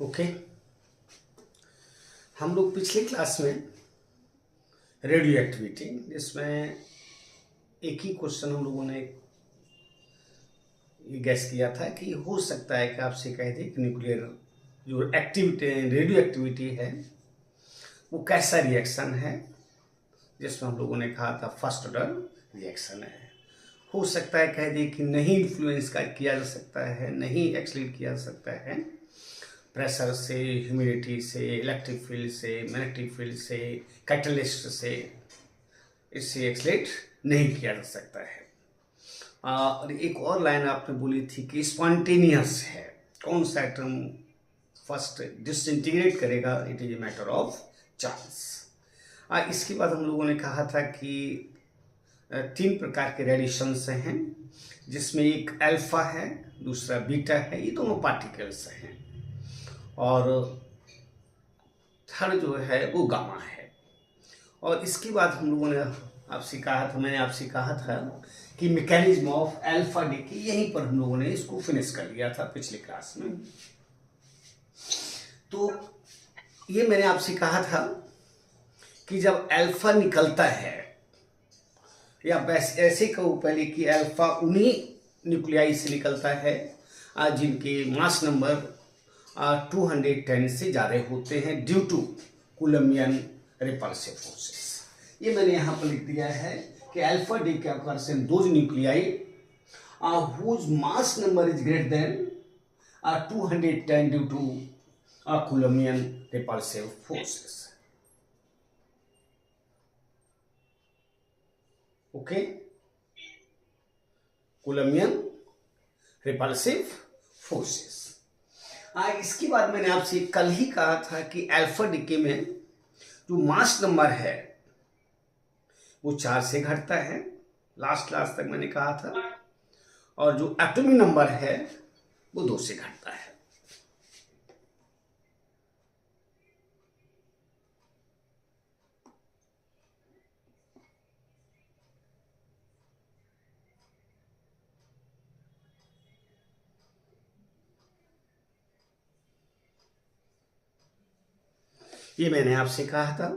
Okay. हम लोग पिछले क्लास में रेडियो एक्टिविटी, जिसमें एक ही क्वेश्चन हम लोगों ने ये गैस किया था कि हो सकता है कि आपसे कह दे कि न्यूक्लियर जो एक्टिविटी रेडियो एक्टिविटी है वो कैसा रिएक्शन है, जिसमें हम लोगों ने कहा था फर्स्ट ऑर्डर रिएक्शन है। हो सकता है कह दे कि नहीं इन्फ्लुएंस किया जा सकता है, नहीं एक्सलेट किया जा सकता है प्रेशर से, ह्यूमिडिटी से, इलेक्ट्रिक फील्ड से, मैग्नेटिक फील्ड से, कैटलिस्ट से, इससे एक्सलेट नहीं किया जा सकता है। और एक और लाइन आपने बोली थी कि स्पॉन्टेनियस है, कौन सा एटम फर्स्ट डिसइंटीग्रेट करेगा, it is a matter of chance. इसके बाद हम लोगों ने कहा था कि 3 प्रकार के रेडिएशंस हैं, जिसमें एक अल्फा है, दूसरा बीटा है, ये दोनों पार्टिकल्स हैं, और थर्ड जो है वो गामा है। और इसके बाद हम लोगों ने मैंने आपसे कहा था कि मैकेनिज्म ऑफ अल्फा डीके, यहीं पर हम लोगों ने इसको फिनिश कर लिया था पिछले क्लास में। तो ये मैंने आपसे कहा था कि जब अल्फा निकलता है, या बस ऐसे कहूँ पहले कि अल्फा उन्हीं न्यूक्लियाई से निकलता है जिनके मास नंबर 210 से ज़्यादा होते हैं due to Coulombian repulsive forces. ये मैंने यहाँ पर लिख दिया है कि alpha decay occurs in those nuclei whose mass number is greater than 210 due to Coulombian repulsive forces. Okay, Coulombian repulsive forces. इसके बाद मैंने आपसे कल ही कहा था कि अल्फा डीके में जो मास नंबर है वो 4 से घटता है, लास्ट क्लास तक मैंने कहा था, और जो एटॉमिक नंबर है वो 2 से घटता है। ये मैंने आपसे कहा था,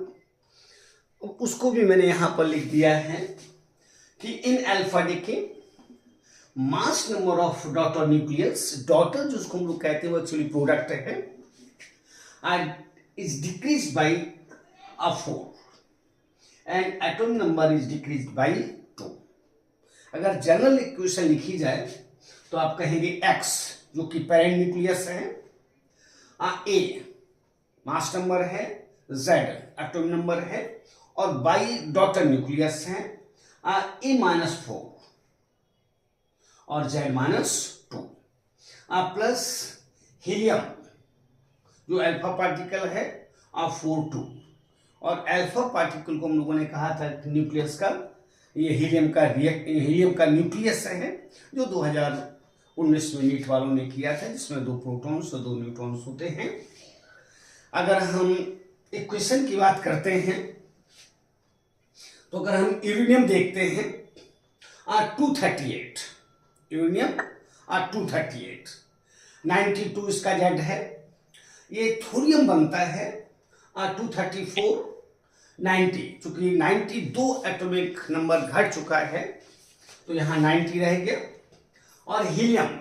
उसको भी मैंने यहां पर लिख दिया है कि in alpha decay mass number of daughter nucleus, daughter जिसको हम लोग कहते हैं वो एक्चुअली प्रोडक्ट है, is decrease by 4 and atom number is decrease by 2। अगर जनरल इक्वेशन लिखी जाए तो आप कहेंगे x जो कि पेरेंट न्यूक्लियस है, a मास नंबर है, z एटॉमिक नंबर है, और बाई डॉटर न्यूक्लियस है a-4 और z-2 प्लस हीलियम जो अल्फा पार्टिकल है 4-2। और अल्फा पार्टिकल को हम लोगों ने कहा था न्यूक्लियस का, ये हीलियम का न्यूक्लियस है, जो 2019 में नीट वालों ने किया था, जिसमें 2 प्रोटॉन्स और 2 न्यूट्रॉन्स होते हैं। अगर हम इक्वेशन की बात करते हैं तो अगर हम यूरेनियम देखते हैं 238, यूरेनियम 238, 92 इसका जेड है। ये थोरियम बनता है 234, 90, चूंकि 92 एटॉमिक नंबर घट चुका है तो यहाँ 90 रह गया, और हीलियम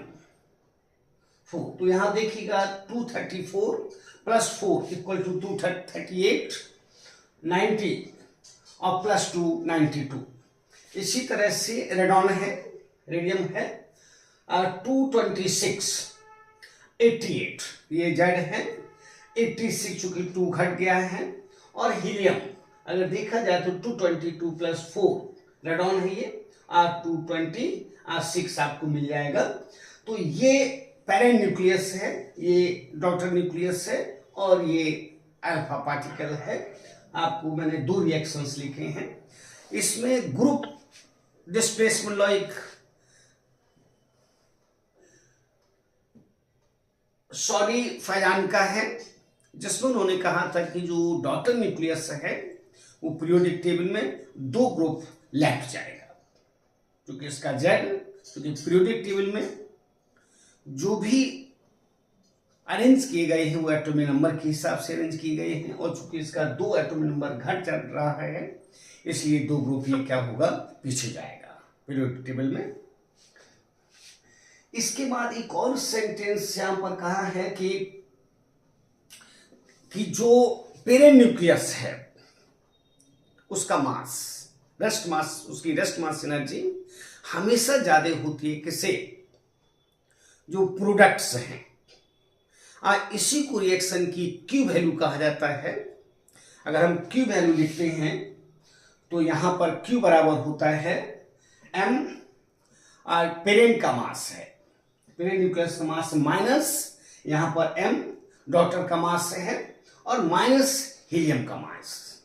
4, तो यहाँ देखिएगा 234 प्लस 4 इक्वल टू 238, 90 और प्लस 2 92। इसी तरह से रेडॉन है, रेडियम है 226, 88, ये जेड है, 86 चूंकि 2 घट गया है, और हीलियम अगर देखा जाए तो 222 प्लस 4 रेडॉन है, ये 226 आपको मिल जाएगा। तो ये पेरेंट न्यूक्लियस है, ये डॉटर न्यूक्लियस है, और ये अल्फा पार्टिकल है। आपको मैंने 2 रिएक्शंस लिखे हैं। इसमें ग्रुप डिस्प्लेसमेंट लॉ एक सॉरी फैजान का है, जिसमें उन्होंने कहा था कि जो डॉटर न्यूक्लियस है वो पीरियोडिक टेबल में 2 ग्रुप लेफ्ट जाएगा, क्योंकि इसका जेड, क्योंकि पीरियोडिक टेबल में जो भी अरेंज किए गए हैं वो एटॉमिक नंबर के हिसाब से अरेंज किए गए हैं, और चूंकि इसका 2 एटॉमिक नंबर घट चल रहा है इसलिए 2 ग्रुप ये क्या होगा, पीछे जाएगा पीरियोडिक टेबल में। इसके बाद एक और सेंटेंस यहां पर कहा है कि जो पेरेंट न्यूक्लियस है उसका मास, रेस्ट मास, उसकी रेस्ट मास एनर्जी हमेशा ज्यादा होती है किससे, जो प्रोडक्ट्स हैं। इसी को रिएक्शन की क्यू वैल्यू कहा जाता है। अगर हम क्यू वैल्यू लिखते हैं तो यहां पर क्यू बराबर होता है एम, और पेरेंट का मास है, पेरेंट न्यूक्लियस का मास माइनस यहां पर एम डॉटर का मास है, और माइनस हीलियम का मास,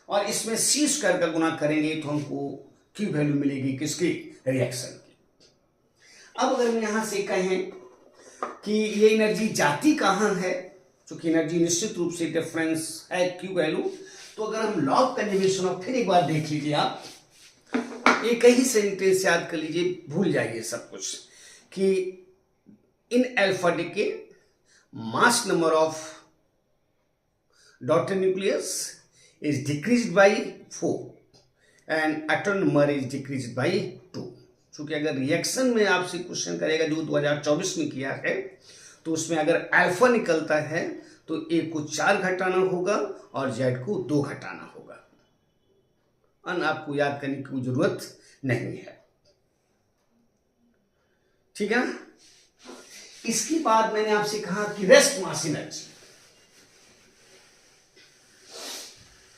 और इसमें सी स्क्वायर का गुना करेंगे तो हमको क्यू वैल्यू मिलेगी किसकी, रिएक्शन की। अब अगर हम यहां से कहें कि ये एनर्जी जाती कहां है, चूंकि एनर्जी निश्चित रूप से डिफरेंस है क्यू वैल्यू, तो अगर हम लॉ ऑफ कंजर्वेशन ऑफ, फिर एक बार देख लीजिए आप, एक ही सेंटेंस याद कर लीजिए, भूल जाइए सब कुछ, कि in alpha decay mass number of daughter nucleus is decreased by 4 and atom number is decreased by 2। चूंकि अगर रिएक्शन में आपसे क्वेश्चन करेगा जो 2024 में किया है, तो उसमें अगर अल्फा निकलता है तो ए को 4 घटाना होगा और जेड को 2 घटाना होगा। अन आपको याद करने की कोई जरूरत नहीं है, ठीक है ना। इसके बाद मैंने आपसे कहा कि rest mass energy,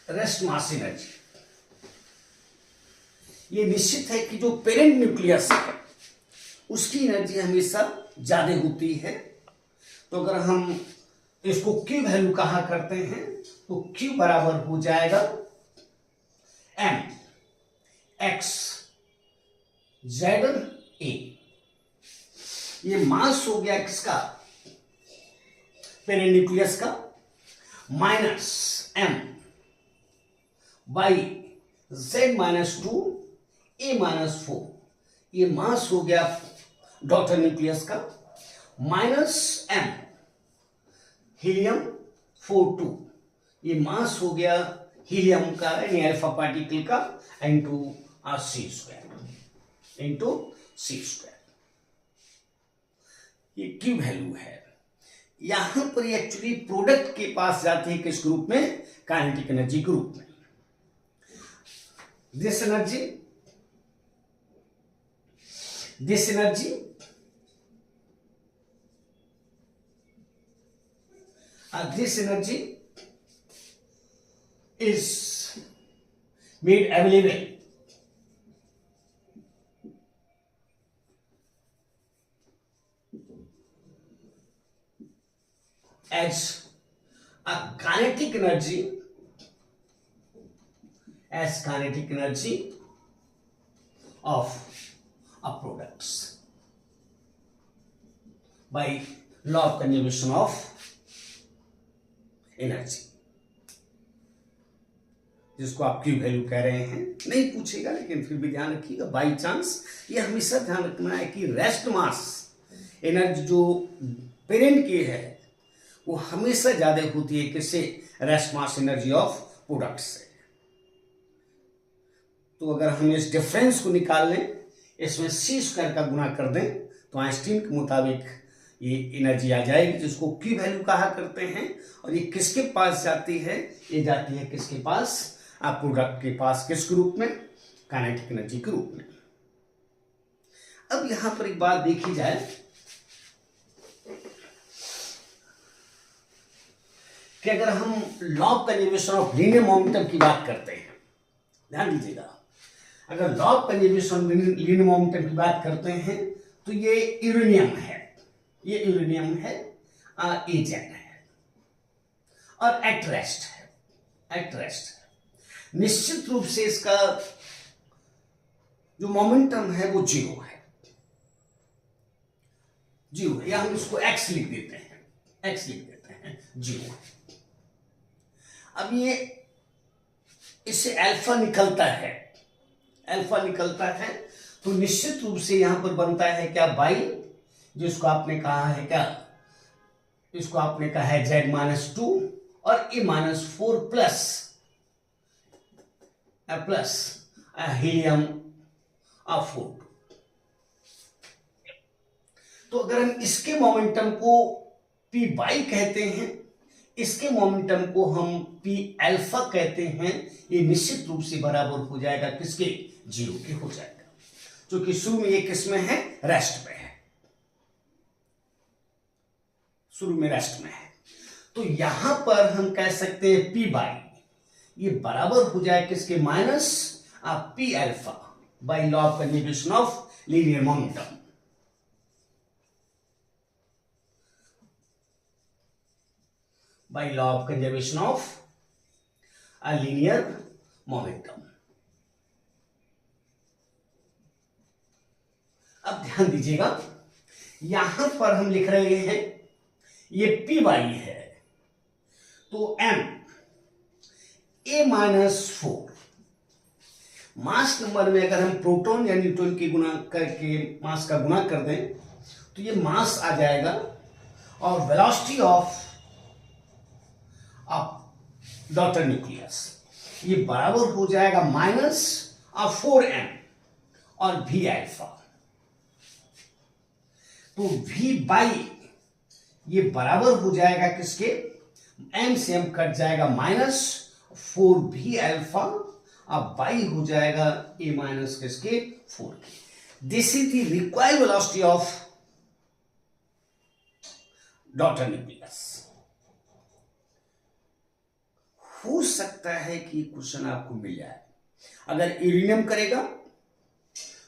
rest mass energy ये निश्चित है कि जो पेरेंट न्यूक्लियस है उसकी एनर्जी हमेशा ज्यादा होती है। तो अगर हम इसको क्यू वैल्यू कहा करते हैं तो क्यू बराबर हो जाएगा एम एक्स जेड ए। ये मास हो गया किसका, पेरेंट न्यूक्लियस का, minus M by Z minus 2 A minus 4, ये मास हो गया डॉटर न्यूक्लियस का, माइनस एम हीलियम 4 2, ये मास हो गया हीलियम का यानी अल्फा पार्टिकल का, into c square, into c square. ये क्यू वैल्यू है। यहां पर एक्चुअली प्रोडक्ट के पास जाते हैं किस ग्रुप में, काइनेटिक एनर्जी ग्रुप में। This energy is made available as a kinetic energy, as kinetic energy of a products by law of conservation of energy, जिसको आप क्यू वैल्यू कह रहे हैं। नहीं पूछेगा लेकिन फिर भी ध्यान रखिएगा, बाई चांस ये हमेशा ध्यान रखना है कि रेस्ट मास एनर्जी जो पेरेंट की है वो हमेशा ज्यादा होती है किससे, rest mass energy of product से। तो अगर हम इस डिफरेंस को निकाल लें, इसमें सी स्क्वायर का गुना कर दें तो आइंस्टीन के मुताबिक ये एनर्जी आ जाएगी, जिसको क्यू वैल्यू कहा करते हैं। और ये किसके पास जाती है, ये जाती है किसके पास, आप प्रोडक्ट के पास, किस ग्रुप में, काइनेटिक एनर्जी ग्रुप में। अब यहां पर एक बात देखी जाए कि अगर हम law of conservation of linear momentum की बात करते हैं, ध्यान दीजिएगा, अगर law of conservation linear momentum की बात करते हैं तो ये यूरेनियम है, ये यूरेनियम है, ए जेड है और एट रेस्ट है, एट रेस्ट है। निश्चित रूप से इसका जो मोमेंटम है वो जीरो है, जीरो है, या हम इसको एक्स लिख देते हैं, एक्स लिख देते हैं, जीरो है। अब ये इससे अल्फा निकलता है, अल्फा निकलता है तो निश्चित रूप से यहां पर बनता है क्या, बाई, जिसको आपने कहा है क्या, इसको आपने कहा है Z-2 और A-4 प्लस हीलियम 4। तो अगर हम इसके मोमेंटम को पी बाई कहते हैं, इसके मोमेंटम को हम पी अल्फा कहते हैं, ये निश्चित रूप से बराबर हो जाएगा किसके? 0 के हो जाएगा, क्योंकि शुरू में ये किसमें है? रेस्ट में है, शुरू में रेस्ट में है। तो यहां पर हम कह सकते हैं पी बाई ये बराबर हो जाए किसके? Minus P alpha by law of conservation of linear momentum. By law of conservation of linear momentum. अब ध्यान दीजिएगा, यहां पर हम लिख रहे हैं ये पी बाई है, तो m A-4 मास नंबर में अगर हम प्रोटॉन या न्यूट्रॉन की गुना करके मास का गुना कर दें तो ये मास आ जाएगा, और वेलोसिटी ऑफ डॉटर न्यूक्लियस ये बराबर हो जाएगा -4m और v अल्फा। तो v बाई ये बराबर हो जाएगा किसके? m से m कट जाएगा -4v अल्फा, अब बाई हो जाएगा a माइनस किसके? 4 के। This is the required velocity of daughter nucleus. हो सकता है कि क्वेश्चन आपको मिल जाए। अगर यूरेनियम करेगा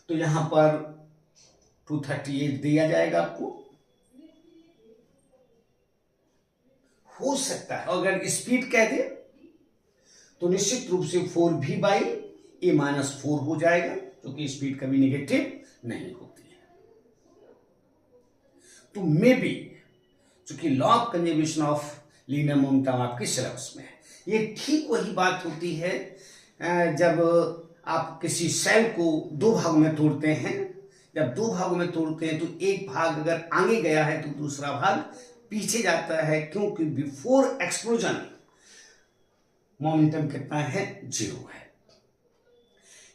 तो यहां पर 238 दिया जाएगा आपको, हो सकता है। अगर स्पीड कह दे तो निश्चित रूप से 4v बाई A-4 हो जाएगा, क्योंकि स्पीड कभी नेगेटिव नहीं होती है। तो मे बी चूंकि law of conservation of linear momentum आपके सिलेबस में है, ये ठीक वही बात होती है जब आप किसी सेल को दो भागों में तोड़ते हैं। जब दो भागों में तोड़ते हैं तो एक भाग अगर आगे गया है तो दूसरा भाग पीछे जाता है, क्योंकि बिफोर एक्सप्लोजन मोमेंटम कितना है? 0 है।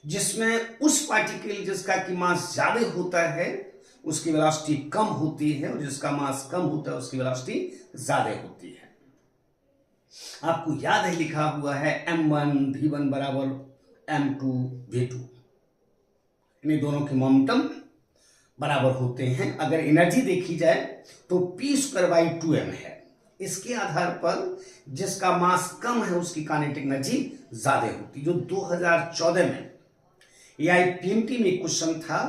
जिसमें उस पार्टिकल जिसका की मास ज्यादा होता है उसकी वेलोसिटी कम होती है, और जिसका मास कम होता है उसकी वेलोसिटी ज्यादा होती है। आपको याद है लिखा हुआ है m1 v1 बराबर m2 v2, इन दोनों के मोमेंटम बराबर होते हैं। अगर एनर्जी देखी जाए तो p² 2m है। इसके आधार पर जिसका मास कम है उसकी काइनेटिक एनर्जी ज्यादा होती। जो 2014 में AIPMT में क्वेश्चन था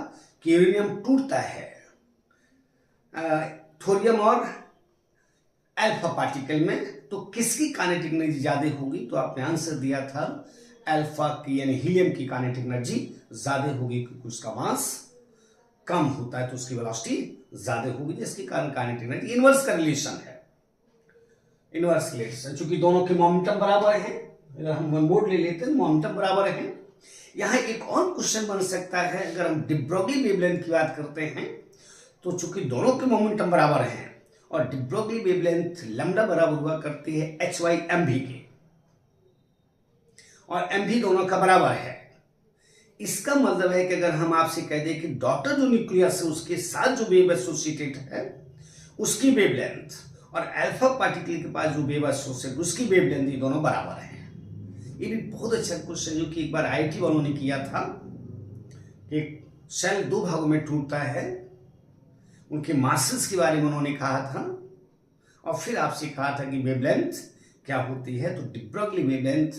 कि यूरेनियम टूटता है थोरियम और अल्फा पार्टिकल में, तो किसकी काइनेटिक एनर्जी ज्यादा होगी? तो आपने आंसर दिया था अल्फा की, यानी हीलियम की काइनेटिक एनर्जी ज्यादा होगी, क्योंकि उसका मास कम होता है तो उसकी वेलोसिटी ज्यादा होगी, जिसके कारण काइनेटिक एनर्जी। इनवर्स का रिलेशन है, इनवर्स रिलेशन, चूंकि दोनों के मोमेंटम बराबर है। अगर हम वन बोर्ड ले लेते हैं मोमेंटम बराबर है। यहां एक और क्वेश्चन बन सकता है, अगर हम डी ब्रोगली वेवलेंथ की बात करते हैं तो चूंकि दोनों के मोमेंटम बराबर हैं और डी ब्रोगली वेवलेंथ लैम्डा बराबर हुआ करती है h/mv के, और mv दोनों का बराबर है। इसका मतलब है कि अगर हम आपसे कह दें कि डॉटर जो न्यूक्लियस है उसके साथ जो वेव एसोसिएटेड है उसकी वेवलेंथ और अल्फा पार्टिकल के पास जो वेव एसोसिएटेड उसकी वेवलेंथ, ये दोनों बराबर हैं। ये भी बहुत अच्छा क्वेश्चन जो कि एक बार IIT वालों ने किया था कि सेल दो भागों में टूटता है, उनके मासेस के बारे में उन्होंने कहा था, और फिर आपसे कहा था कि वेवलेंथ क्या होती है। तो de Broglie wavelength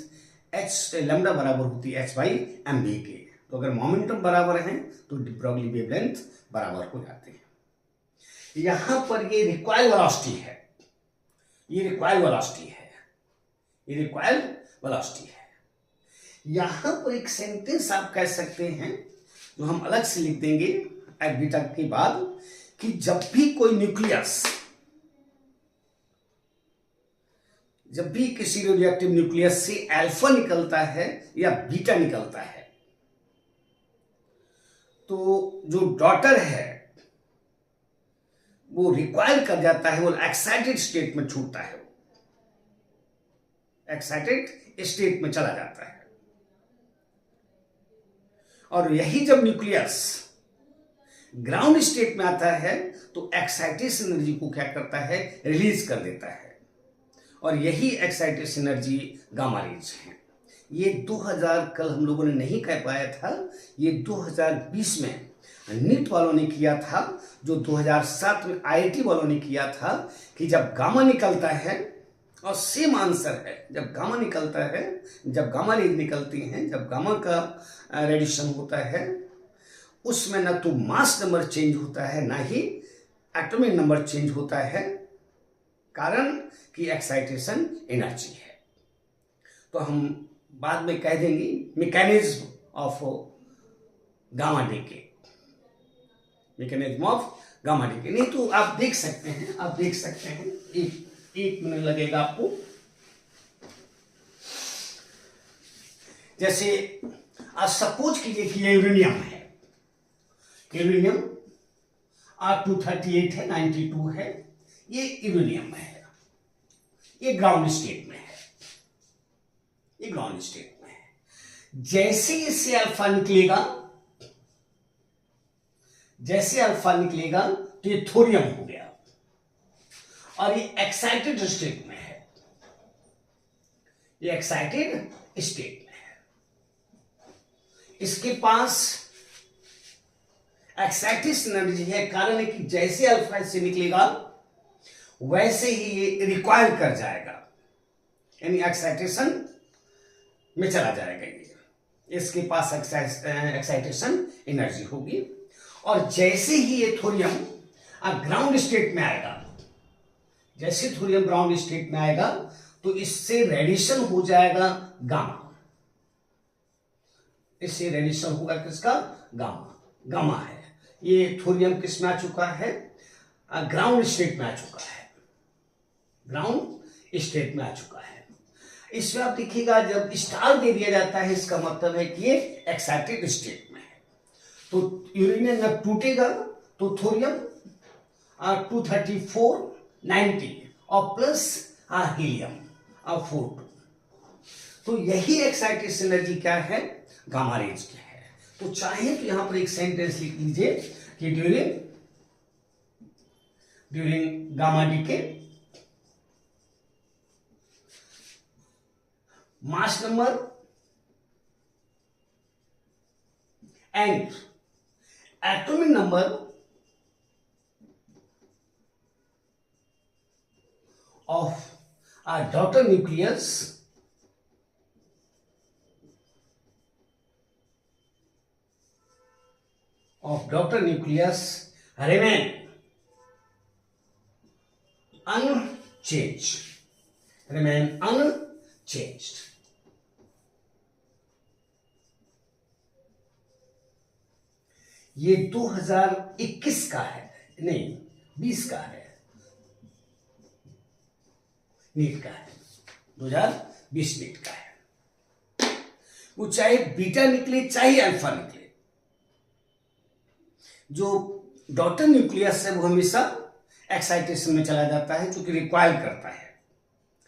h lambda बराबर होती है h/mv के। तो अगर मोमेंटम बराबर है तो डी ब्रोगली वेवलेंथ बराबर हो जाते हैं। यहां पर ये रिक्वायर्ड वेलोसिटी है, ये रिक्वायर्ड वेलोसिटी है, ये रिक्वायर्ड वेलोसिटी है। यहां पर एक सेंटेंस आप कह सकते हैं जो हम अलग से लिख देंगे एट बीटा के बाद, कि जब भी कोई न्यूक्लियस, जब भी किसी रेडियोएक्टिव न्यूक्लियस से अल्फा निकलता है या बीटा निकलता है, तो जो डॉटर है वो रिक्वायर कर जाता है, वो एक्साइटेड स्टेट में छूटता है, एक्साइटेड स्टेट में चला जाता है। और यही जब न्यूक्लियस ग्राउंड स्टेट में आता है तो एक्साइटेशन एनर्जी को क्या करता है, रिलीज कर देता है। और यही एक्साइटेशन एनर्जी गामा रेज है। ये 2000 कल हम लोगों ने नहीं कह पाया था, ये 2020 में नीट वालों ने किया था, जो 2007 में आईआईटी वालों ने किया था कि जब गामा निकलता है, और सेम आंसर है, जब गामा निकलता है, जब गामा रेज निकलती हैं, जब गामा का रेडिएशन होता है, उसमें ना तो मास नंबर चेंज होता है ना ही एटॉमिक नंबर चेंज होता है, कारण कि एक्साइटेशन एनर्जी है। तो हम बाद में कह देंगे mechanism of gamma decay, mechanism of gamma decay. नहीं तो आप देख सकते हैं, आप देख सकते हैं, एक मिनट लगेगा आपको। जैसे आज सपोज कीजिए कि ये यूरेनियम है, यूरेनियम R238 है, 92 है, ये यूरेनियम है, ये ग्राउंड स्टेट में है, ये ग्राउंड स्टेट में है। जैसे इससे अल्फा निकलेगा, जैसे अल्फा निकलेगा तो ये थोरियम हो गया, और ये एक्साइटेड स्टेट में है, ये एक्साइटेड स्टेट में है। इसके पास एक्साइटेशन एनर्जी है, कारण है कि जैसे अल्फा से निकलेगा वैसे ही ये रिक्वायर कर जाएगा, यानी एक्साइटेशन में चला जाएगा। ये इसके पास एक्साइटेशन एनर्जी होगी। और जैसे ही ये थोरियम ग्राउंड स्टेट में आएगा, जैसे थोरियम ग्राउंड स्टेट में आएगा तो इससे रेडिएशन हो जाएगा गामा, इससे रेडिएशन होगा किसका, गामा, गामा है। ये थोरियम किस में आ चुका है, ग्राउंड स्टेट में आ चुका है, ग्राउंड स्टेट में आ चुका है। इसमें आप देखिएगा जब स्टार दे दिया जाता है, इसका मतलब है कि ये एक्साइटेड स्टेट में है। तो यूरेनियम जब टूटेगा तो थोरियम 234 90 और प्लस हीलियम 42, तो यही एक्साइटेशन एनर्जी क्या है, गामा रेज की है। तो चाहे तो यहां पर एक सेंटेंस लिख लीजिए कि during gamma decay mass number and atomic number of a daughter nucleus remain unchanged, remain unchanged। ये 2021 का है, नहीं 20 का है, नीट का है, 2020 नीट का है। वो चाहे बीटा निकले चाहे अल्फा निकले, जो डॉटर न्यूक्लियस है वो हमेशा एक्साइटेशन में चला जाता है, जो कि रिक्वायर करता है,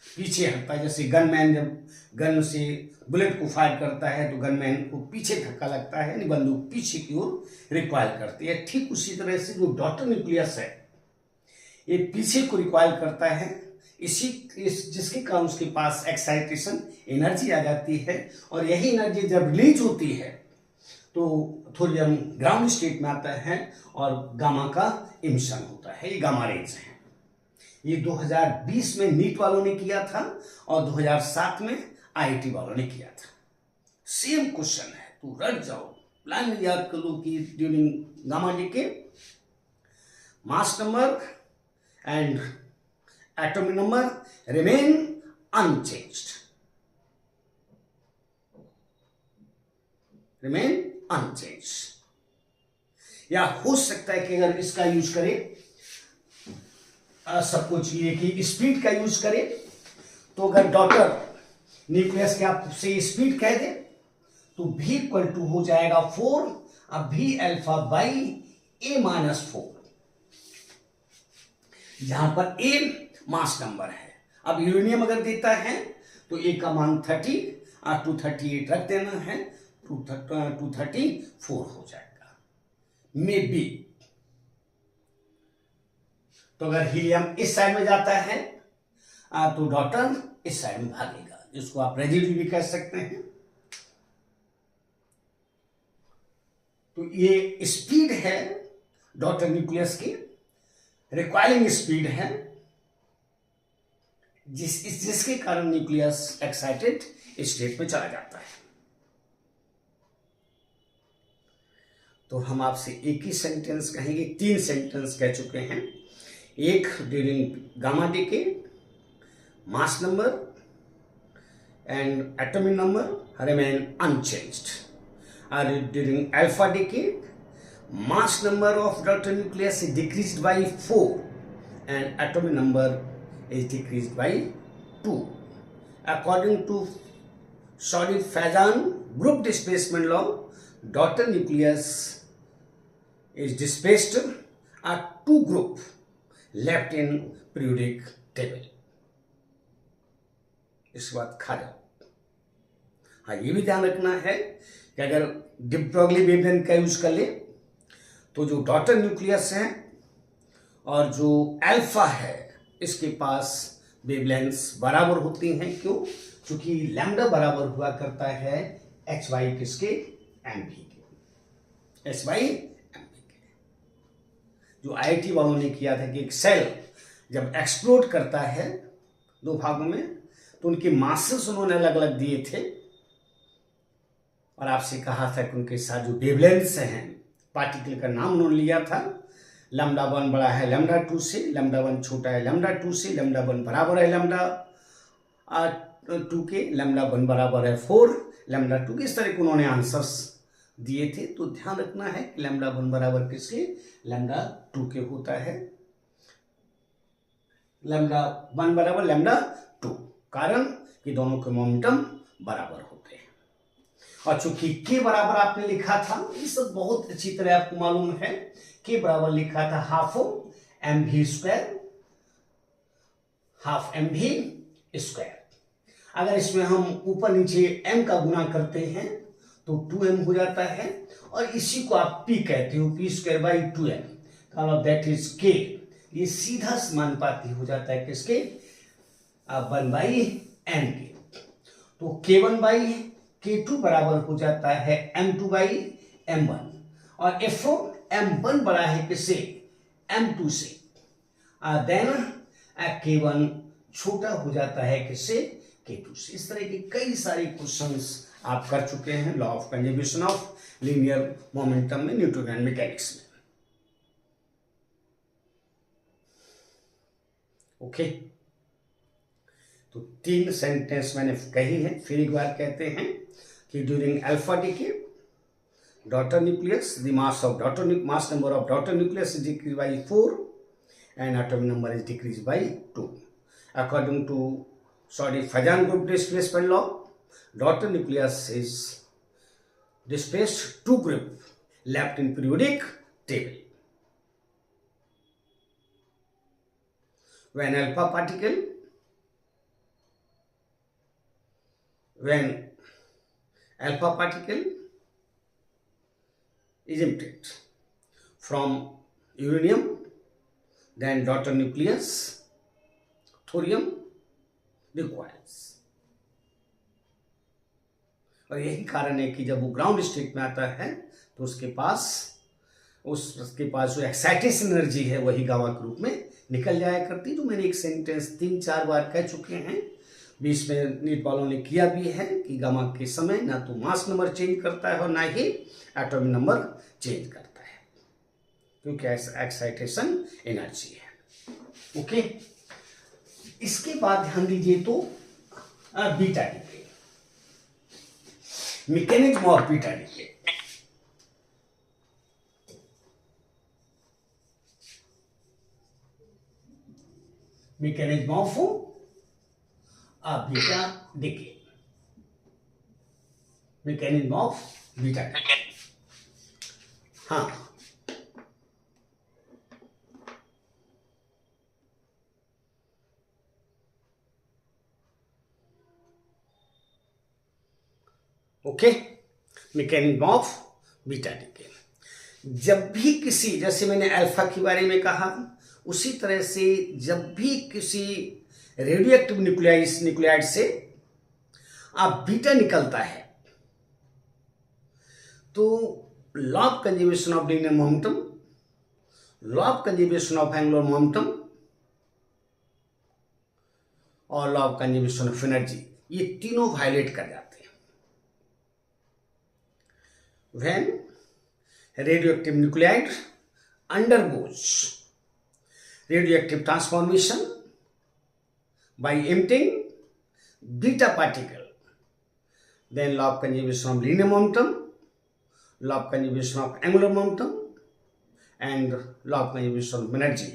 पीछे हटता है। जैसे गनमैन जब गन से बुलेट को फायर करता है तो गनमैन को पीछे धक्का लगता है, यानी बंदूक पीछे की ओर रिक्वायर करती है। ठीक उसी तरह से जो डॉटर न्यूक्लियस है ये पीछे को रिक्वायर करता है, जिसके कारण उसके पास एक्साइटेशन एनर्जी आ जाती है। और यही एनर्जी जब रिलीज होती है तो थोरियम ग्राउंड स्टेट में आता है और गामा का इमिशन होता है, ये गामा रेज है। ये 2020 में नीट वालों ने किया था और 2007 में आईआईटी वालों ने किया था। सेम क्वेश्चन है, तो रट जाओ, प्लान में याद कर लो कि during gamma decay mass number and atomic number remain unchanged, remain unchanged. या हो सकता है कि अगर इसका यूज करें, सब कुछ ये कि स्पीड का यूज करें, तो अगर डॉटर न्यूक्लियस के आपसे स्पीड कह दे तो v इक्वल टू हो जाएगा 4 अब v alpha by a minus 4, जहां पर ए मास नंबर है। अब यूरेनियम अगर देता है तो ए का मान 30 और 238 रख देना है, 234 हो जाएगा, मे बी। तो अगर हीलियम इस साइड में जाता है तो डॉटर इस साइड में भागेगा, जिसको आप रेजिड्यू भी कह सकते हैं। तो ये स्पीड है डॉटर न्यूक्लियस की, रिक्वायरिंग स्पीड है, जिसके कारण न्यूक्लियस एक्साइटेड स्टेट में चला जाता है। तो हम आपसे एक ही सेंटेंस कहेंगे, 3 सेंटेंस कह चुके हैं। एक during gamma decay, mass number and atomic number remain unchanged, और during alpha decay, mass number of daughter nucleus is decreased by 4 and atomic number is decreased by 2. According to Soddy-Fagan group displacement law, daughter nucleus is displaced are 2 group left in periodic table. इसके बाद खा जाओ। हाँ, ये भी ध्यान रखना है कि अगर डी ब्रॉगली वेवलेंथ का यूज कर ले तो जो डॉटर न्यूक्लियस है और जो अल्फा है इसके पास वेवलेंथ्स बराबर होती हैं। क्यों? क्योंकि लैम्डा बराबर हुआ करता है एच वाई किसके, एम वी के, एच वाई एम वी के। जो आईआईटी वालों ने किया था कि एक सेल जब एक्सप्लोड करता है 2 भागों में तो उनके मासेस उन्होंने अलग अलग दिए थे, और आपसे कहा था कि उनके साथ जो वेवलेंथ्स हैं, पार्टिकल का नाम उन्होंने लिया था, लैम्डा 1 बड़ा है लैम्डा 2 से, लैम्डा 1 छोटा है लैम्डा 2 से, लैम्डा 1 बराबर है लैम्डा 2 के, लैम्डा 1 बराबर है 4 लैम्डा 2 के। इस तरह के उन्होंने आंसर्स दिए थे। तो ध्यान रखना है कि लैम्डा 1 बराबर किसके, लैम्डा 2 के होता है, लैम्डा 1 बराबर लैम्डा 2, कारण कि दोनों के मोमेंटम बराबर होते हैं। और चूंकि के बराबर आपने लिखा था, ये सब बहुत अच्छी तरह आपको मालूम है, के बराबर लिखा था हाफ एम भी स्क्वायर, हाफ एम भी स्क्वायर। अगर इसमें हम ऊपर नीचे m का गुना करते हैं तो 2m हो जाता है, और इसी को आप p कहते हो, p square by 2m, that is k। ये सीधा समानुपाती हो जाता है किसके, 1 बाई m के। तो k1 बाई k2 बराबर हो जाता है m2 बाई m1, और f m1 बड़ा है किससे, m2 से, देन k1 छोटा हो जाता है किससे, k2 से। इस तरह के कई सारे क्वेश्चंस आप कर चुके हैं law of conservation of linear momentum में, न्यूटोनियन मैकेनिक्स में। ओके, तो 3 सेंटेंस मैंने कही है, फिर एक बार कहते हैं कि during alpha DK daughter nucleus, the mass number of daughter nucleus is decreased by 4 and atomic number is decreased by 2. According to Soddy-Fagan group displacement law, daughter nucleus is displaced 2 group left in periodic table. When alpha particle is emitted from uranium, then daughter nucleus thorium requires। और यही कारण है कि जब वो ground state में आता है तो उसके पास जो एक्साइटेशन एनर्जी है वही गामा के रूप में निकल जाया करती। तो मैंने एक सेंटेंस 3-4 बार कह चुके हैं, बीच में नीट वालों ने किया भी है कि गामा के समय ना तो मास नंबर चेंज करता है और ना ही एटॉमिक नंबर चेंज करता है, क्योंकि एक्साइटेशन एनर्जी है। ओके, इसके बाद ध्यान दीजिए तो beta decay, mechanism of beta decay. Mechanism of beta decay, mechanism of beta decay. हाँ, okay, mechanism of beta decay. जब भी किसी, जैसे मैंने अल्फा के बारे में कहा, उसी तरह से जब भी किसी रेडियो एक्टिव न्यूक्लियाइड से अब बीटा निकलता है तो law of conservation of linear momentum, law of conservation of angular momentum और law of conservation of energy, ये तीनों वायलेट कर जाते हैं when radioactive nuclide undergoes radioactive transformation by emitting beta particle, then law of conservation of linear momentum, law of conservation of angular momentum and law of conservation of energy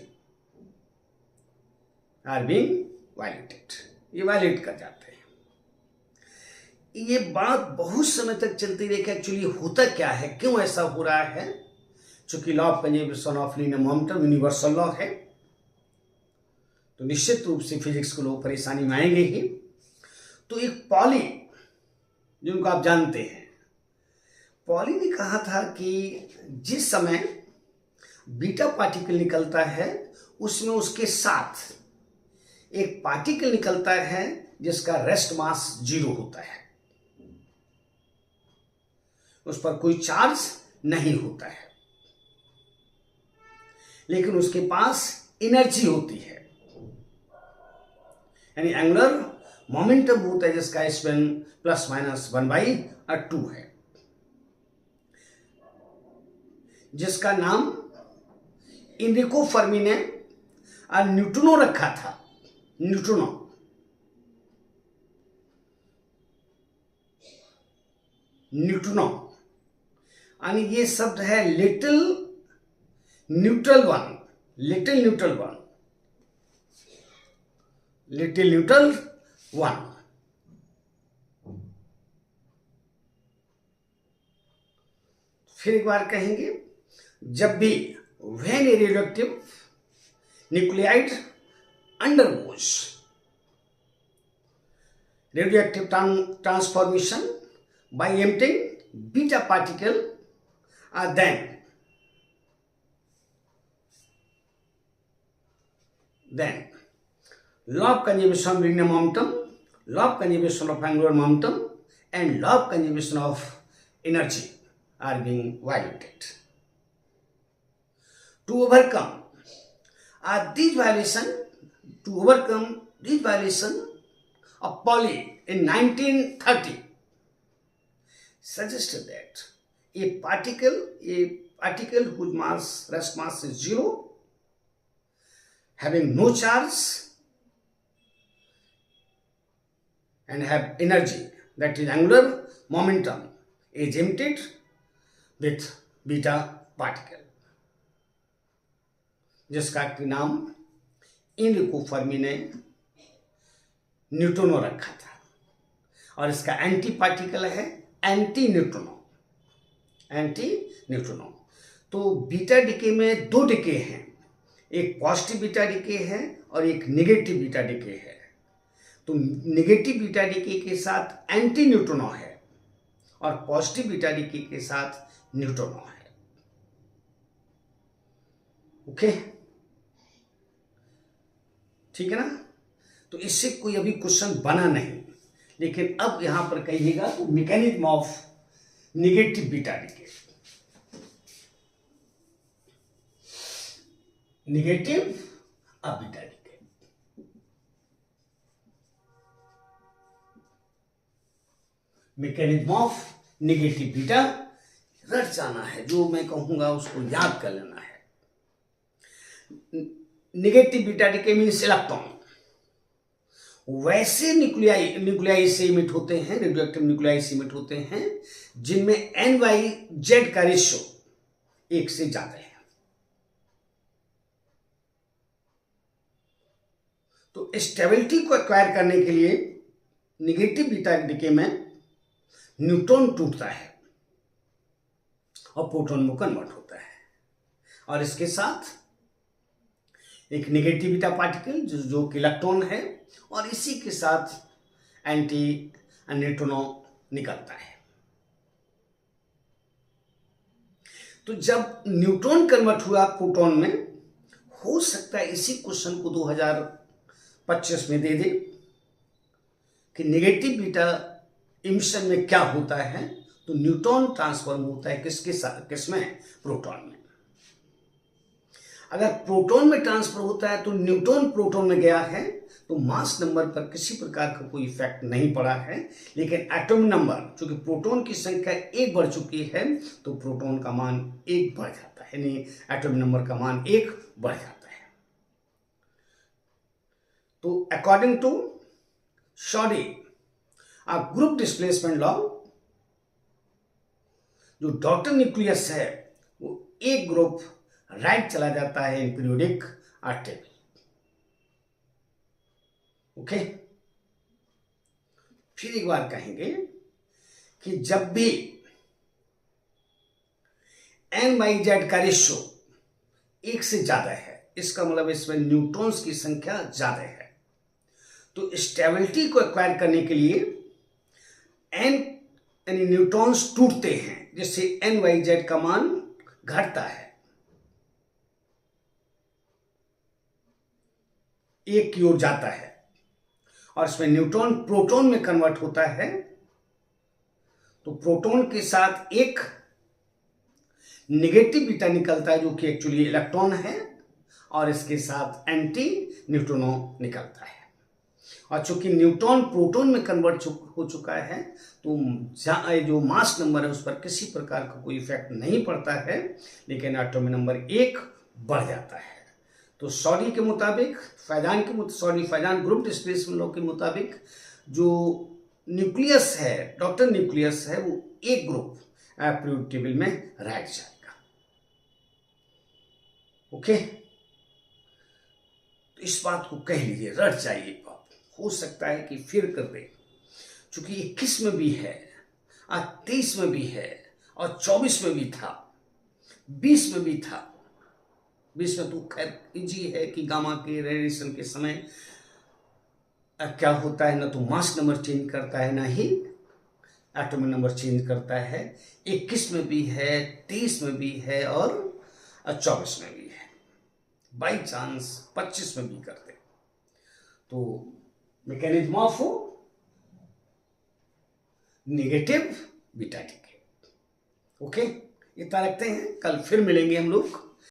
are being violated. ये violet कर जाते हैं। ये बात बहुत समय तक चलती रही कि एक्चुअली होता क्या है, क्यों ऐसा हो रहा है। चूंकि law of conservation of linear momentum universal law है तो निश्चित रूप से फिजिक्स को लोग परेशानी में आएंगे ही। तो एक पॉली, जिनको आप जानते हैं, पॉली ने कहा था कि जिस समय बीटा पार्टिकल निकलता है उसमें उसके साथ एक पार्टिकल निकलता है जिसका रेस्ट मास 0 होता है, उस पर कोई चार्ज नहीं होता है, लेकिन उसके पास एनर्जी होती है, यानी एंगुलर मोमेंटम होता है जिसका स्पेन ±1/2 है, जिसका नाम एनरिको फर्मी ने न्यूट्रिनो रखा था। न्यूट्रिनो, न्यूट्रिनो यानी ये शब्द है little neutral one, little neutral one, little neutral one. फिर एक बार कहेंगे, जब भी when A radioactive nuclide undergoes radioactive transformation by emitting beta particle, then law of conservation of linear momentum, law of conservation of angular momentum and law of conservation of energy are being violated. To overcome these violations, of Pauli in 1930 suggested that a particle whose rest mass is 0, having no charge and have energy, that is angular momentum, is emitted with beta particle, जिसका नाम Enrico Fermi ने neutrino रखा था, और इसका anti particle है anti neutrino, anti neutrino. तो beta decay में 2 डिके हैं, एक पॉजिटिव बीटा डिके है और एक नेगेटिव बीटा डिके है। तो नेगेटिव बीटा डिके के साथ एंटी न्यूट्रिनो है और पॉजिटिव बीटा डिके के साथ न्यूट्रिनो है। ओके, ठीक है ना। तो इससे कोई अभी क्वेश्चन बना नहीं, लेकिन अब यहां पर कहिएगा तो mechanism of negative beta decay, negative beta decay. Mechanism of negative beta रट जाना है, जो मैं कहूंगा उसको याद कर लेना है। Negative beta decay means electron वैसे न्यूक्लियाई से इमिट होते हैं, रेडियोएक्टिव न्यूक्लियाई से इमिट होते हैं जिनमें NY/Z का रेशियो 1 से ज्यादा है। तो स्टेबिलिटी को एक्वायर करने के लिए नेगेटिव बीटा डिके में न्यूट्रॉन टूटता है और प्रोटॉन में कन्वर्ट होता है, और इसके साथ एक नेगेटिव बीटा पार्टिकल जो कि इलेक्ट्रॉन है, और इसी के साथ एंटी न्यूट्रिनो निकलता है। तो जब न्यूट्रॉन कन्वर्ट हुआ प्रोटॉन में, हो सकता है इसी क्वेश्चन को 2025 में दे दे कि नेगेटिव बीटा इमिशन में क्या होता है। तो न्यूट्रॉन ट्रांसफॉर्म होता है किसके साथ, किसमें, प्रोटॉन में। अगर प्रोटॉन में ट्रांसफर होता है तो न्यूट्रॉन प्रोटॉन में गया है तो मास नंबर पर किसी प्रकार का कोई इफेक्ट नहीं पड़ा है, लेकिन एटॉमिक नंबर, चूंकि प्रोटॉन की संख्या 1 बढ़ चुकी है तो प्रोटॉन का मान 1 बढ़ जाता है, यानी एटॉमिक नंबर का मान 1 बढ़ जाता है। तो according to Soddy group displacement law, जो डॉटर न्यूक्लियस है वो एक ग्रुप राइट चला जाता है इन पीरियोडिक टेबल। ओके, फिर एक बार कहेंगे कि जब भी n/z का रेशियो 1 से ज्यादा है, इसका मतलब इसमें न्यूट्रॉन्स की संख्या ज्यादा है, तो स्टेबिलिटी को एक्वायर करने के लिए n यानी न्यूट्रॉन्स टूटते हैं, जिससे n/z का मान घटता है, एक की ओर जाता है, और इसमें न्यूट्रॉन प्रोटॉन में कन्वर्ट होता है। तो प्रोटॉन के साथ एक नेगेटिव बीटा निकलता है जो कि एक्चुअली इलेक्ट्रॉन है, और इसके साथ एंटी न्यूट्रिनो निकलता है। और चूंकि न्यूट्रॉन प्रोटॉन में कन्वर्ट हो चुका है तो जो मास नंबर है उस पर किसी प्रकार का कोई इफेक्ट नहीं पड़ता है, लेकिन एटॉमिक नंबर 1 बढ़ जाता है। तो शॉडी के मुताबिक, फैजान ग्रुप डिस्प्लेसमेंट लॉ के मुताबिक जो न्यूक्लियस है, डॉटर न्यूक्लियस है, वो एक ग्रुप पीरियोडिक टेबल में राइट जाएगा। ओके, तो इस बात को कह लीजिए, रट जाइए बात। हो सकता है कि फिर कर दे, चूंकि 21 में भी है, 23 में भी है, और 24 में भी था, 20 में भी था। 20 में तो खैर इजी है कि गामा के रेडिएशन के समय क्या होता है, ना तो मास नंबर चेंज करता है, ना ही एटॉमिक नंबर चेंज करता है। 21 में भी है, 23 में भी है, और 24 में भी है। बाई चांस 25 में भी करते तो mechanism of negative beta decay. Okay, इतना रखते हैं, कल फिर मिलेंगे हम लोग।